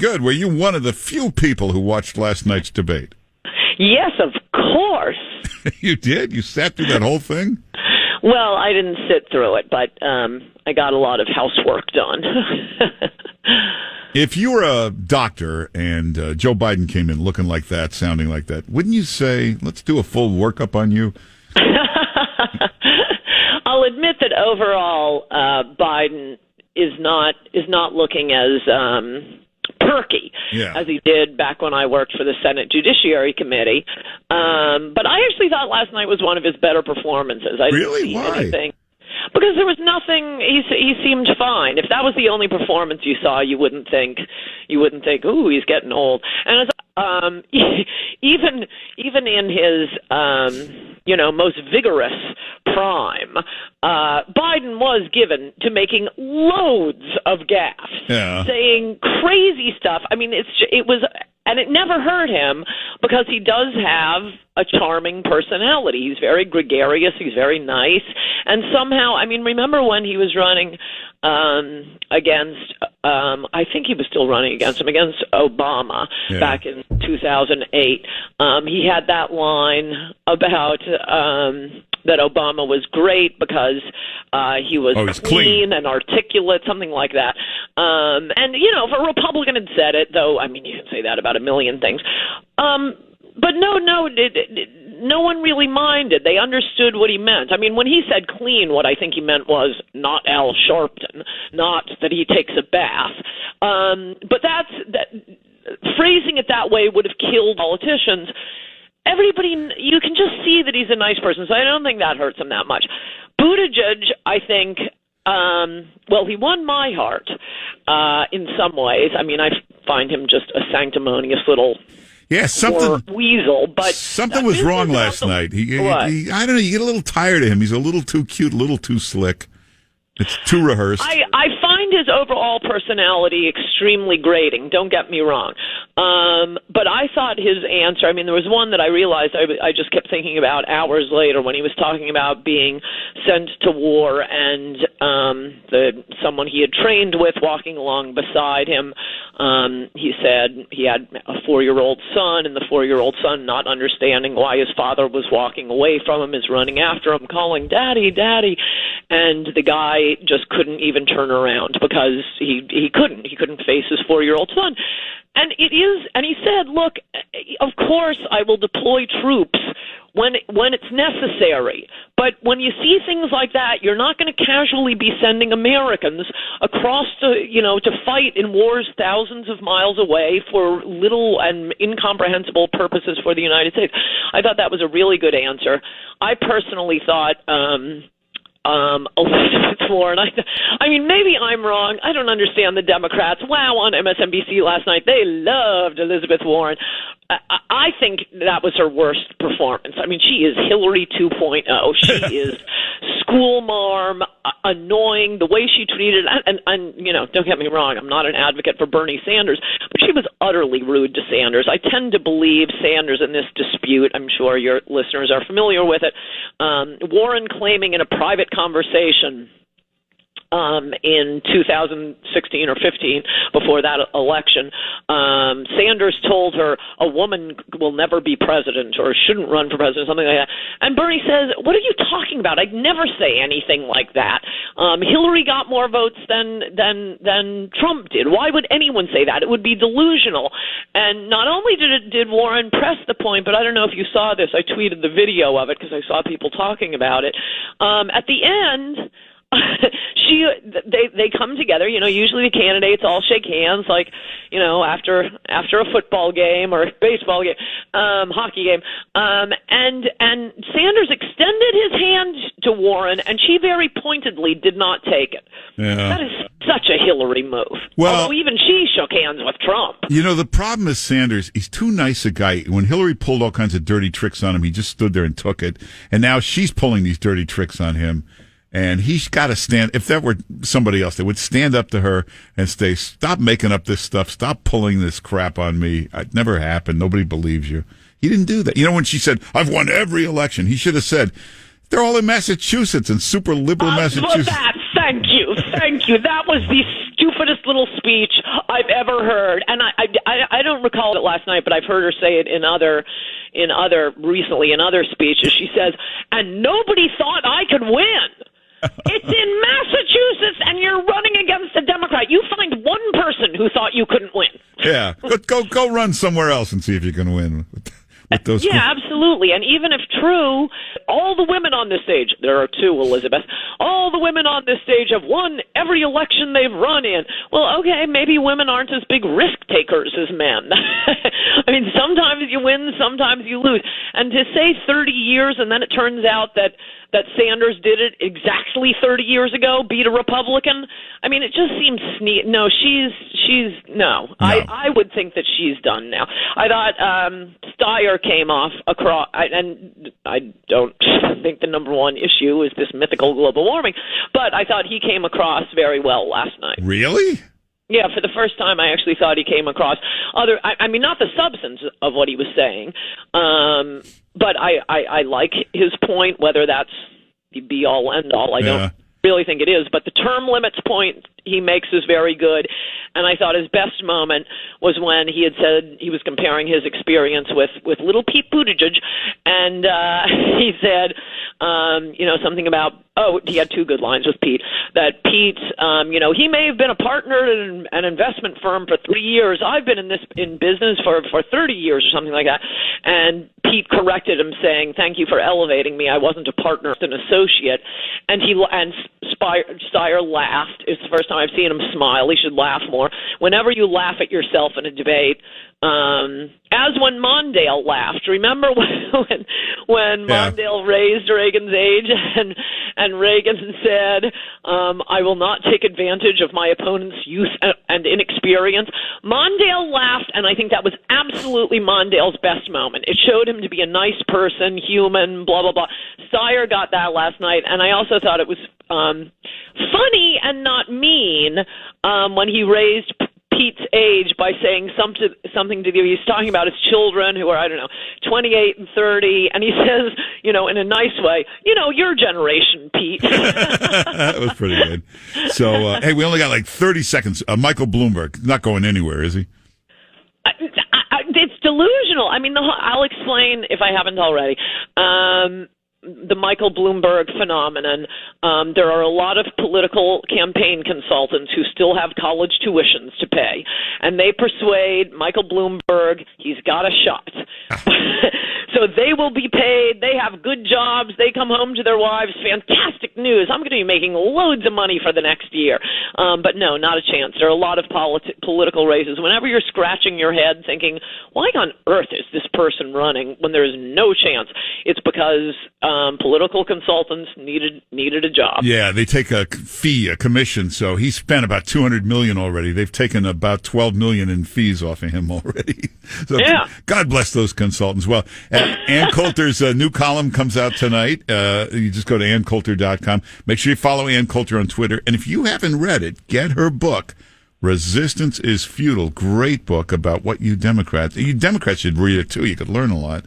Good. Were you one of the few people who watched last night's debate? Yes, of course. You did? You sat through that whole thing? Well, I didn't sit through it, but I got a lot of housework done. If you were a doctor and Joe Biden came in looking like that, sounding like that, wouldn't you say, let's do a full workup on you? I'll admit that overall, Biden is not looking as perky as he did back when I worked for the Senate Judiciary Committee. But I actually thought last night was one of his better performances. I didn't see anything. Because there was nothing. He seemed fine. If that was the only performance you saw, you wouldn't think, ooh, he's getting old. And as even in his most vigorous prime, Biden was given to making loads of gaffes, saying crazy stuff. I mean, it was. And it never hurt him because he does have a charming personality. He's very gregarious. He's very nice. And somehow, I mean, remember when he was running against, I think he was still running against Obama back in 2008. He had that line about that Obama was great because he was clean and articulate, something like that. And, if a Republican had said it, though, I mean, you can say that about a million things. But no one really minded. They understood what he meant. I mean, when he said clean, what I think he meant was not Al Sharpton, not that he takes a bath. But phrasing it that way would have killed politicians. Everybody, you can just see that he's a nice person, so I don't think that hurts him that much. Buttigieg, I think, he won my heart in some ways. I mean, I find him just a sanctimonious little weasel. But something was wrong last night. He, I don't know, you get a little tired of him. He's a little too cute, a little too slick. It's too rehearsed. I find his overall personality extremely grating, don't get me wrong. But I thought his answer, I mean, there was one that I realized I just kept thinking about hours later when he was talking about being sent to war and someone he had trained with walking along beside him. He said he had a 4-year-old son, and the 4-year-old son, not understanding why his father was walking away from him, is running after him, calling, "Daddy, Daddy." And the guy just couldn't even turn around because he couldn't face his 4-year-old son. And he said, look, of course I will deploy troops when it's necessary. But when you see things like that, you're not going to casually be sending Americans across to fight in wars thousands of miles away for little and incomprehensible purposes for the United States. I thought that was a really good answer. I personally thought Elizabeth Warren. I mean, maybe I'm wrong. I don't understand the Democrats. Wow, on MSNBC last night, they loved Elizabeth Warren. I think that was her worst performance. I mean, she is Hillary 2.0. She is school marm, annoying, the way she treated, and don't get me wrong, I'm not an advocate for Bernie Sanders, but she was utterly rude to Sanders. I tend to believe Sanders in this dispute. I'm sure your listeners are familiar with it. Warren claiming in a private conversation in 2016 or 15, before that election, Sanders told her a woman will never be president or shouldn't run for president, something like that. And Bernie says, what are you talking about? I'd never say anything like that. Hillary got more votes than Trump did. Why would anyone say that? It would be delusional. And not only did Warren press the point, but I don't know if you saw this. I tweeted the video of it because I saw people talking about it. At the end, they come together, usually the candidates all shake hands, like, after a football game or baseball game, hockey game. And Sanders extended his hand to Warren, and she very pointedly did not take it. Yeah. That is such a Hillary move. Well, although even she shook hands with Trump. The problem is Sanders, he's too nice a guy. When Hillary pulled all kinds of dirty tricks on him, he just stood there and took it. And now she's pulling these dirty tricks on him. And he's got to stand. If that were somebody else, they would stand up to her and say, stop making up this stuff. Stop pulling this crap on me. It never happened. Nobody believes you. He didn't do that. When she said, I've won every election, he should have said, they're all in Massachusetts and super liberal Massachusetts. Thank Thank you. That was the stupidest little speech I've ever heard, and I don't recall it last night, but I've heard her say it in other speeches. She says, "And nobody thought I could win." It's in Massachusetts, and you're running against a Democrat. You find one person who thought you couldn't win. Yeah, go run somewhere else and see if you can win. With those absolutely. And even if true, all the women on this stage, there are two, Elizabeth, all the women on this stage have won every election they've run in. Well, okay, maybe women aren't as big risk takers as men. I mean, sometimes you win, sometimes you lose. And to say 30 years and then it turns out that Sanders did it exactly 30 years ago, beat a Republican, I mean, it just seems sneaky. No, no. I would think that she's done now. I thought Steyer came off across, and I don't think the number one issue is this mythical global warming, but I thought he came across very well last night. Really? Yeah, for the first time, I actually thought he came across I mean, not the substance of what he was saying, but I like his point, whether that's the be-all, end-all. I don't really think it is, but the term limits point he makes is very good, and I thought his best moment was when he had said he was comparing his experience with little Pete Buttigieg, and he said, something about, he had two good lines with Pete, that Pete, he may have been a partner in an investment firm for 3 years. I've been in business for 30 years or something like that. And Pete corrected him, saying, "Thank you for elevating me. I wasn't a partner, an associate." And Steyer laughed. It's the first time I've seen him smile. He should laugh more. Whenever you laugh at yourself in a debate, as when Mondale laughed. Remember when Mondale raised Reagan's age and Reagan said, "I will not take advantage of my opponent's youth and inexperience." Mondale laughed, and I think that was absolutely Mondale's best moment. It showed him to be a nice person, human, blah, blah, blah. Steyer got that last night, and I also thought it was funny and not mean when he raised Pete's age by saying something to the, he's talking about his children who are, 28 and 30, and he says, in a nice way, your generation, Pete. That was pretty good. So, hey, we only got like 30 seconds. Michael Bloomberg, not going anywhere, is he? It's delusional. I mean, I'll explain if I haven't already. The Michael Bloomberg phenomenon. There are a lot of political campaign consultants who still have college tuitions to pay, and they persuade Michael Bloomberg he's got a shot. So they will be paid. They have good jobs. They come home to their wives. Fantastic news. I'm going to be making loads of money for the next year. But no, not a chance. There are a lot of political races. Whenever you're scratching your head thinking, why on earth is this person running when there's no chance? It's because political consultants needed a job. Yeah, they take a fee, a commission. So he spent about $200 million already. They've taken about $12 million in fees off of him already. So yeah. God bless those consultants. Well, Ann Coulter's new column comes out tonight. You just go to AnnCoulter.com. Make sure you follow Ann Coulter on Twitter. And if you haven't read it, get her book, Resistance is Futile. Great book about what you Democrats should read it too. You could learn a lot.